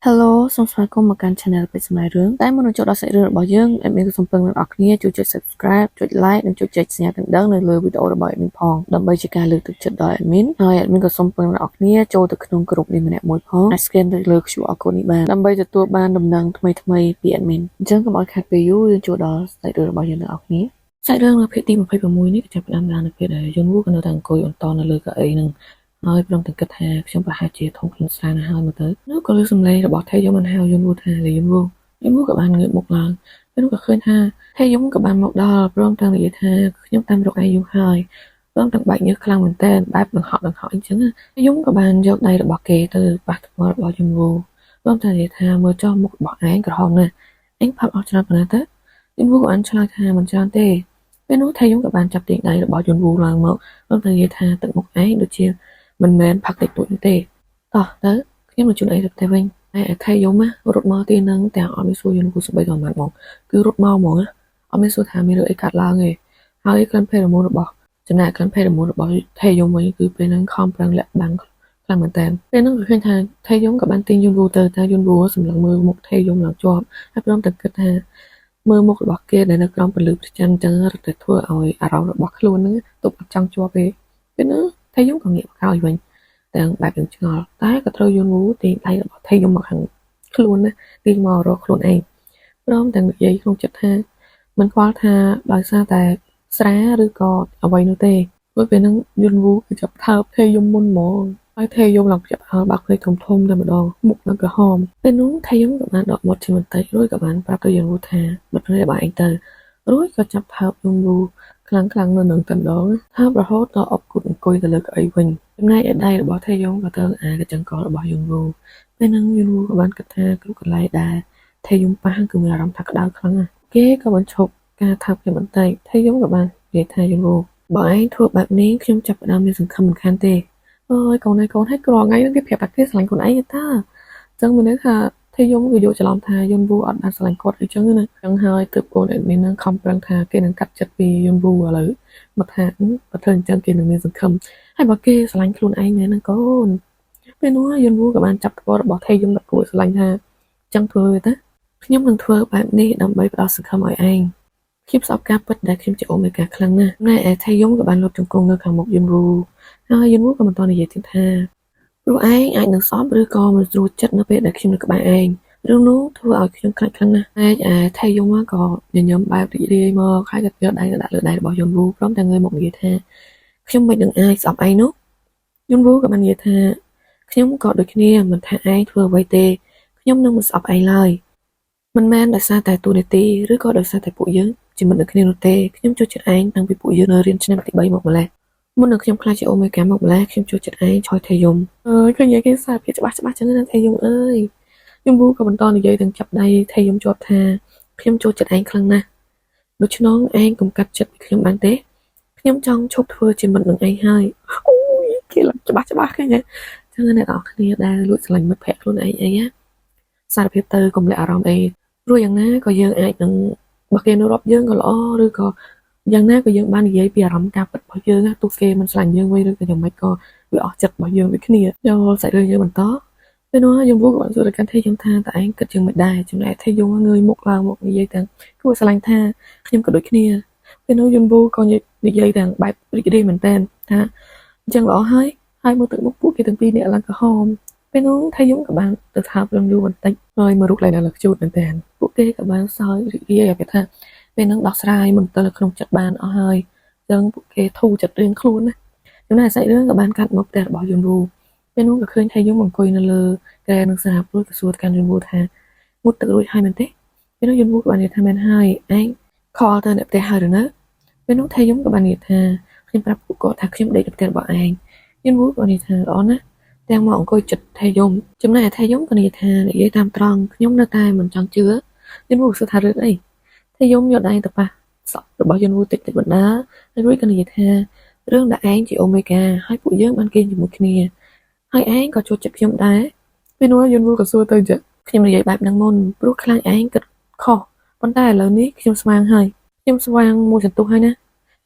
Hello សូមស្វាគមន៍មកកាន់ Channel ពេជ្រសម្រាប់រឿងតែមុននឹងចូលដល់សាច់រឿងរបស់យើងadmin សូមពឹងអ្នកនរគ្នាជួយចុច Subscribe ចុច Like និងចុចចែកសញ្ញាទាំងដឹងនៅលើវីដេអូរបស់ admin ផងដើម្បីជាការលើកទឹកចិត្តដល់ admin ហើយ admin ក៏សូមពឹងអ្នកនរគ្នាចូលទៅក្នុងក្រុមនេះម្នាក់មួយផងអាច scan ទៅលើ QR code នេះបានដើម្បីទទួលបានដំណឹងថ្មីៗពី admin អញ្ចឹងកុំឲ្យខាតពេលយូរយើងចូលដល់សាច់រឿងរបស់យើងទាំងអស់គ្នាសាច់រឿងនៅភាគទី26នេះក៏ចាប់ផ្ដើមឡើងនៅពេលដែលយន់វូក៏នៅតែអង្គុយអន្តនៅលើកៅអីនឹងហើយព្រមទាំងគិតថាខ្ញុំប្រហែលជាធំខ្លួនស្រាណាស់ហើយមកទៅនោះក៏លើសំឡេងរបស់ថេយមបានហៅយន់វូថាយន់វូក៏បានងើបមុខឡើងពេលនោះក៏ឃើញថាថេយមក៏បានមកដល់ព្រមទាំងនិយាយថាខ្ញុំតាមរកឯងយូរហើយព្រមទាំងបែកញើសខ្លាំងមែនតើបែបដង្ហក់អញ្ចឹងយំក៏បានយកដៃរបស់គេទៅប៉ះថ្មរបស់យន់វូព្រមទាំងនិយាយថាមើលចុះមុខរបស់ឯងក្រហមណាស់ឯងផឹកអស់ច្រើនប៉ុណ្ណាទៅយន់វូក៏បានឆ្លើយថាមិនច្រើនទេពេលនោះថេយមក៏បានចាប់ទាញដៃរបស់យន់វូឡើងមកព្រមទាំងនិយាយថាទឹកមុខឯងដូចជាមិនមែនផឹកតិចតួចនោះទេតោះទៅខ្ញុំនឹងជូនឯងទៅផ្ទះវិញហើយថេយមរត់មកទីហ្នឹងទាំងអត់មានសួរយន់វូស្បីក៏មិនមកគឺរត់មកហ្មងអត់មានសួរថាមានរឿងអីកាត់ឡើងទេហើយក្លិនផេរ៉ូម៉ូនរបស់ចំណែកក្លិនផេរ៉ូម៉ូនរបស់ថេយមវិញគឺពេលហ្នឹងខំប្រឹងលាក់បាំងខ្លាំងមែនតើពេលហ្នឹងក៏ឃើញថាថេយមក៏បានទាញយន់វូទៅតែយន់វូសម្លឹងមើលមុខថេយមឡើងជាប់ហើយព្រមទាំងគិតថាមើលមុខរបស់គេដែលនៅក្រោមពន្លឺព្រះច័ន្ទអញ្ចឹងរត់ទៅធ្វើឲ្យអារម្មណ៍របស់ខ្លួនហ្នឹងទប់អត់ចង់ជាប់ទេពេលហ្នឹងថេយមក៏ងាកមកក្រោយវិញទាំងបែបនឹងឆ្ងល់តែក៏ត្រូវយន់វូទាញដៃរបស់ថេយមមកខាងខ្លួនណាទាញមករកខ្លួនឯងព្រមទាំងនិយាយក្នុងចិត្តថាមិនខ្វល់ថាដោយសារតែស្រាឬក៏អ្វីនោះទេព្រោះពេលហ្នឹងយន់វូគឺចាប់ថើបថេយមមុនហ្មងហើយថេយមឡើងចាប់ហើបាក់ភ្នែកធំតែម្ដងមុខនឹងក្រហមពេលនោះថេយមក៏បានដកមាត់ជាបន្តិចរួចក៏បានប្រាប់ទៅយន់វូថាបិទភ្នែករបស់ឯងទៅរួចក៏ចាប់ថើបយន់វូខ្លាំងនៅនឹងតែម្ដងថារហូតដល់អបគូតអង្គុយទៅលើកៅអីវិញចំណែកឯដៃរបស់ថេយមក៏ទៅអាកញ្ចឹងករបស់យន់វូពេលហ្នឹងយន់វូក៏បានគិតថាគ្រប់កន្លែងដែលថេយមប៉ះគឺមានអារម្មណ៍ថាក្តៅខ្លាំងណាស់គេក៏បានឈប់ការថើបជាបន្តិចថេយមក៏បាននិយាយថាយន់វូបើឯងធ្វើបែបនេះខ្ញុំចាប់ផ្ដើមមានសង្ឃឹមមិនខានទេអើយកូនឲ្យក្រថ្ងៃហ្នឹងគេប្រាប់ថាគេស្រឡាញ់ខ្លួនឯងតាអញ្ចឹងមានន័យថាថេយមវាយកច្រឡំថាយន់វូអត់បានស្រឡាញ់គាត់អញ្ចឹងណាអញ្ចឹងហើយទើបកូនអេដមីនហ្នឹងខំប្រឹងថាគេនឹងកាត់ចិត្តពីយន់វូឥឡូវមកថាបើធ្វើអញ្ចឹងគេនឹងមានសង្ឃឹមហើយបើគេស្រឡាញ់ខ្លួនឯងមែនណាកូនពេលនោះយន់វូក៏បានចាប់ក្បត់របស់ថេយមដាក់គួរស្រឡាញ់ថាអញ្ចឹងធ្វើទៅខ្ញុំនឹងធ្វើបែបនេះដើម្បីផ្ដល់សង្ឃឹមឲ្យឯងខ្ញុំស្អប់ការពិតដែលខ្ញុំជាអូមេហ្គាខ្លាំងណាស់ណែឯថេយមក៏បានលុតជង្គង់នៅខាងមុខយន់វូហើយយន់វូក៏បន្តនិយាយទៀតថាព្រោះឯងអាចនឹងស្អប់ឬក៏មិនស្រួលចិត្តនៅពេលដែលខ្ញុំនៅក្បែរឯងរឿងនោះធ្វើឲ្យខ្ញុំខ្លាចខ្លាំងណាស់ឯថេយមក៏ញញឹមបែបរីករាយមកហើយក៏យកដៃទៅដាក់លើដៃរបស់យន់វូព្រមទាំងងើយមកនិយាយថាខ្ញុំមិននឹងអាចស្អប់ឯងនោះយន់វូក៏បាននិយាយថាខ្ញុំក៏ដូចគ្នាមិនថាឯងធ្វើអ្វីទេខ្ញុំនឹងមិនស្អប់ឯងឡើយមិនមែនដោយសារតែតួនាទីឬក៏ដោយសារតែពួកយើងជាមិត្តនឹងគ្នានោះទេខ្ញុំចូលចិត្តឯងតាំងពីពួកយើងនៅរៀនឆ្នាំទី3មកម្លេះមុននឹងខ្ញុំខ្លាចជាអូមេហ្គាមកម្លេះខ្ញុំចូលចិត្តឯងឆយថេយមឃើញគេសារភាពច្បាស់ចឹងណាថេយមអើយយំវូក៏បន្តនិយាយទាំងចាប់ដៃថេយមជាប់ថាខ្ញុំចូលចិត្តឯងខ្លាំងណាស់ដូច្នោះឯងកុំកាត់ចិត្តពីខ្ញុំបានទេខ្ញុំចង់ឈប់ធ្វើជាមិត្តនឹងឯងហើយអូយគេឡើងច្បាស់ឃើញទេចឹងអ្នកនរគ្នាដែលលួចស្រឡាញ់មិត្តភក្តិខ្លួនឯងអីណាសារភាពទៅកុំលាក់អារម្មណ៍អីព្រោះយ៉ាងណាក៏យើងអាចនឹងបើគេនៅរាប់យើងក៏ល្អឬក៏យ៉ាងណាក៏យើងបាននិយាយពីអារម្មណ៍ការពិតរបស់យើងទោះគេមិនស្រឡាញ់យើងវិញឬក៏យ៉ាងម៉េចក៏វាអស់ចិត្តរបស់យើងដូចគ្នាយកសាច់រឿងយើងបន្តពេលនោះយំវូក៏បានសួរទៅកាន់ថេយមថាតើឯងគិតយ៉ាងម៉េចដែរចំណែកថេយមងើយមុខឡើងមកនិយាយទាំងគួរស្រឡាញ់ថាខ្ញុំក៏ដូចគ្នាពេលនោះយំវូក៏និយាយទាំងបែបរីករាយមែនតើថាអញ្ចឹងល្អហើយមើលទឹកមុខពួកគេទាំងពីរនាក់ឡើងក្រហមពេលនោះថេយមក៏បានទៅថាព្រមយូរបន្តិចហើយមករុកឡើងដល់ខ្ជូតមែនតើពួកគេក៏បានសើចរីករាយឲ្យគេថាពេលហ្នឹងដោះស្រាយមន្ទិលក្នុងចិត្តបានអស់ហើយអញ្ចឹងពួកគេធូរចិត្តរឿងខ្លួនណាចំណែកសាច់រឿងក៏បានកាត់មកផ្ទះរបស់យន់វូពេលនោះក៏ឃើញថេយមអង្គុយនៅលើកែនឹងស្រាប់រួចក៏សួរទៅកាន់យន់វូថាមុតទឹករួចហើយមែនទេពេលនោះយន់វូក៏បាននិយាយថាមែនហើយឯងខលទៅអ្នកផ្ទះហើយឬនៅពេលនោះថេយមក៏បាននិយាយថាខ្ញុំប្រាប់ពួកគាត់ថាខ្ញុំដេកនៅផ្ទះរបស់ឯងយន់វូក៏និយាយថាល្អណាស់ទាំងមកអង្គុយចិត្តថេយមចំណែកថេយមក៏និយាយថានិយាយតាមត្រង់ខ្ញុំនៅតែមិនចង់ជឿយន់វូសួរថារឿងអីថេយមយកដៃទៅប៉ះសក់របស់យន់វូតិចបណ្ដាហើយរួចក៏និយាយថារឿងដែលឯងជាអូមេហ្គាហើយពួកយើងបានគេជាមួយគ្នាហើយឯងក៏ចូលចិត្តខ្ញុំដែរពេលនោះយន់វូក៏សួរទៅចឹងខ្ញុំនិយាយបែបហ្នឹងមុនព្រោះខ្លាចឯងគិតខុសប៉ុន្តែឥឡូវនេះខ្ញុំស្វាងហើយខ្ញុំស្វាងមួយសន្ទុះហើយណា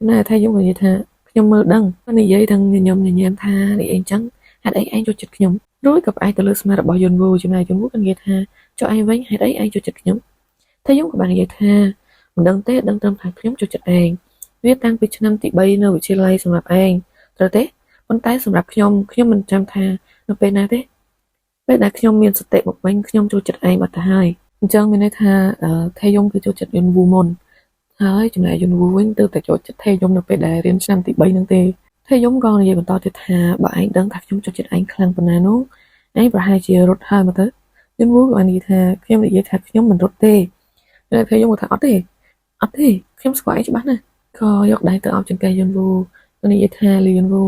ណែថេយមក៏និយាយថាខ្ញុំមើលដឹងនិយាយទាំងញញឹមថានិយាយអញ្ចឹងហេតុអីឯងចូលចិត្តខ្ញុំ រួចក៏ផ្អែកទៅលើស្មារតីរបស់យន់វូចំណែកយន់វូក៏និយាយថាចុះឯងវិញហេតុអីឯងចូលចិត្តខ្ញុំថាយំក៏បាននិយាយថាមិនដឹងទេដឹងត្រឹមថាខ្ញុំចូលចិត្តឯងវាតាំងពីឆ្នាំទី3នៅវិទ្យាល័យសម្រាប់ឯងត្រូវទេប៉ុន្តែសម្រាប់ខ្ញុំមិនចាំថានៅពេលណាទេពេលដែលខ្ញុំមានសតិមកវិញខ្ញុំចូលចិត្តឯងបាត់ទៅហើយអញ្ចឹងមានន័យថាថេយំគឺចូលចិត្តយន់វូមុនហើយចំណែកយន់វូវិញទើបតែចូលចិត្តថេយំនៅពេលដែលរៀនឆ្នាំទី3ហ្នឹងទេថេយំក៏និយាយបន្តទៀតថាបើឯងដឹងថាខ្ញុំចូលចិត្តឯងខ្លាំងប៉ុណ្ណានោះឯងប្រហែលជារត់ហើយមកទៅយន់វូក៏បាននិយាយថាខ្ញុំនិយាយថាខ្ញុំមិនរត់ទេតែថេយំក៏ថាអត់ទេខ្ញុំស្គាល់ឯងច្បាស់ណាស់ក៏យកដៃទៅអោបចង្កេះយន់វូក៏និយាយថាលីយន់វូ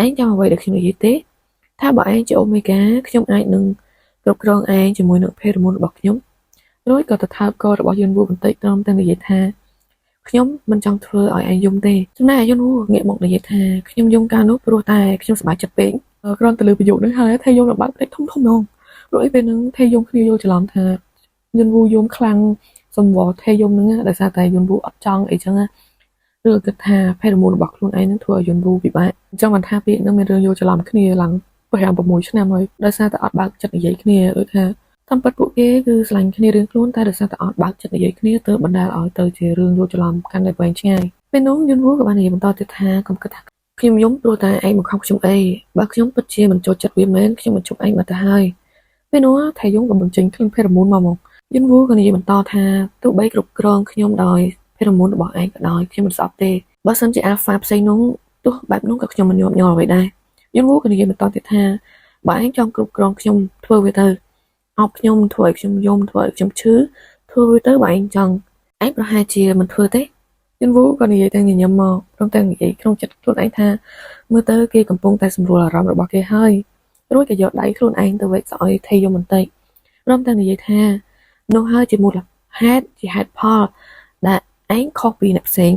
ឯងចាំអ្វីដែលខ្ញុំនិយាយទេថាបើឯងជាអូមេហ្គាខ្ញុំអាចនឹងគ្រប់គ្រងឯងជាមួយនឹងភេរមន្តរបស់ខ្ញុំរួចក៏ទៅថើបករបស់យន់វូបន្តិចត្រឹមតែនិយាយថាខ្ញុំមិនចង់ធ្វើឲ្យឯងយំទេចំណែកយន់វូងាកមកនិយាយថាខ្ញុំយំកាលនោះព្រោះតែខ្ញុំសប្បាយចិត្តពេកគ្រាន់តែលើប្រយោគនេះហើយថេយំនៅបាត់ពេកធំហ្មងរួចពេលហ្នឹងថេយំគ្នាយល់ច្រឡំថាយន់វូយំខ្លាំងសំវថេយំហ្នឹងដោយសារតែយន់វូអត់ចង់អីចឹងណាឬគិតថាភេរមន្តរបស់ខ្លួនឯងនឹងធ្វើឲ្យយន់វូពិបាកអញ្ចឹងបានថាពាក្យហ្នឹងមានរឿងយល់ច្រឡំគ្នាឡើង5-6 ឆ្នាំហើយដោយសារតែអត់បើកចិត្តនិយាយគ្នាដូចថាតាមពិតពួកគេគឺស្រឡាញ់គ្នារឿងខ្លួនតែដោយសារតែអត់បើកចិត្តនិយាយគ្នាទើបបណ្ដាលឲ្យទៅជារឿងយល់ច្រឡំកាន់តែវែងឆ្ងាយពេលនោះយន់វូក៏បាននិយាយបន្តទៀតថាកុំគិតថាខ្ញុំយំព្រោះតែឯងបង្ខំខ្ញុំអីបើខ្ញុំពិតជាមិនចូលចិត្តវាមែនខ្ញុំមិនជប់ឯងបាត់ទៅហើយពេលនោះថៃយំក៏បញ្ចេញក្លិនភេរមន្តមកយន់វូក៏និយាយបន្តថាទោះបីគ្រប់គ្រងខ្ញុំដោយភេរមន្តរបស់ឯងក៏ដោយខ្ញុំមិនស្អប់ទេបើសិនជាអាល់ហ្វាផ្សេងនោះទោះបែបនោះក៏ខ្ញុំមិនញាប់ញ័រអ្វីដែរយន់វូក៏និយាយបន្តទៀតថាបើឯងចង់គ្រប់គ្រងខ្ញុំធ្វើវាទៅអោបខ្ញុំធ្វើឲ្យខ្ញុំយំធ្វើឲ្យខ្ញុំឈឺធ្វើវាទៅបើឯងចង់ឯងប្រហែលជាមិនធ្វើទេយន់វូក៏និយាយទាំងញញឹមមកព្រមទាំងនិយាយក្នុងចិត្តខ្លួនឯងថាមើលទៅគេកំពុងតែសម្រួលអារម្មណ៍របស់គេហើយរួចក៏យកដៃខ្លួនឯងទៅវេកស្អុយថេយំបន្តិចព្រមទាំងនិយាយថានោះហើយជាមូលហេតុជាហេតុផលដែលឯងខុសពីអ្នកផ្សេង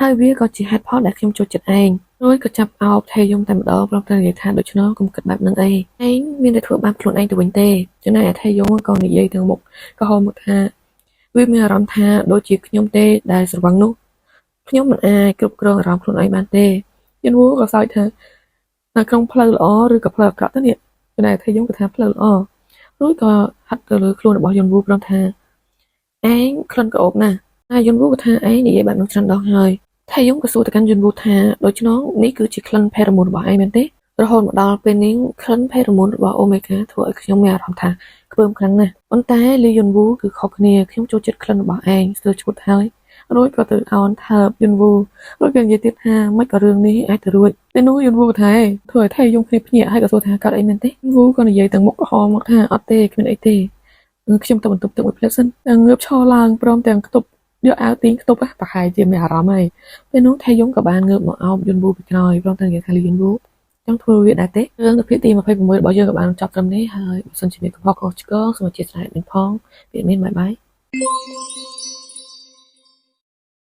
ហើយវាក៏ជាហេតុផលដែលខ្ញុំចូលចិត្តឯងរួចក៏ចាប់អោបថេយំតែម្ដងព្រមទាំងនិយាយថាដូច្នោះកុំគិតបែបហ្នឹងអីឯងមានតែធ្វើបាបខ្លួនឯងទៅវិញទេចំណែកថេយំក៏និយាយទាំងមុខក៏ហៅមកថាវាមានអារម្មណ៍ថាដូចជាខ្ញុំទេដែលស្រវឹងនោះខ្ញុំមិនអាចគ្រប់គ្រងអារម្មណ៍ខ្លួនឯងបានទេយន់វូក៏សើចថានៅក្នុងផ្លូវល្អឬក៏ផ្លូវអាក្រក់ទៅនេះចំណែកថេយំក៏ថាផ្លូវល្អរួចក៏ហាត់ទៅលើខ្លួនរបស់យន់វូព្រមថាឯងក្លិនក្អូបណាស់ហើយយន់វូក៏ថាឯងនិយាយបែបនោះច្រើនដងហើយថៃយំក៏សួរទៅកាន់យន់វូថាដូច្នោះនេះគឺជាក្លិនភេរមន្តរបស់ឯងមែនទេរហូតមកដល់ពេលនេះក្លិនភេរមន្តរបស់អូមេហ្គាធ្វើឲ្យខ្ញុំមានអារម្មណ៍ថាខ្ពើមខ្លាំងណាស់ប៉ុន្តែលីយន់វូគឺខុសគ្នាខ្ញុំចូលចិត្តក្លិនរបស់ឯងស្ទើរឈួតហើយរួចក៏ទៅអោនថើបយន់វូរួចក៏និយាយទៀតថាមិនក៏រឿងនេះអាចទៅរួចពេលនោះយន់វូក៏ថាធ្វើឲ្យថៃយំគ្នាភ្ញាក់ហើយក៏សួរថាកើតអីមែនទេយន់វូក៏និយាយទាំងមុខក្រហមមកថាអត់ទេគ្មានអីទេខ្ញុំទៅបន្ទប់ទឹកមួយផ្លែសិនងើបឈរឡើងព្រមទាំងខ្ទប់យកអាវទីងខ្ទប់ប្រហែលជាមានអារម្មណ៍ហើយពេលនោះថៃយំក៏បានងើបមកអោបយន់វូពីក្រោយព្រមទាំងនិយាយថាលីយន់វូចង់ធ្វើវាដែរទេរឿងភាគទី26របស់យើងក៏បានចប់ត្រឹមនេះហើយបើសិនជាមានកំហុសខុសឆ្គងសូមអធិស្ឋានផងវាមានបាយបាយ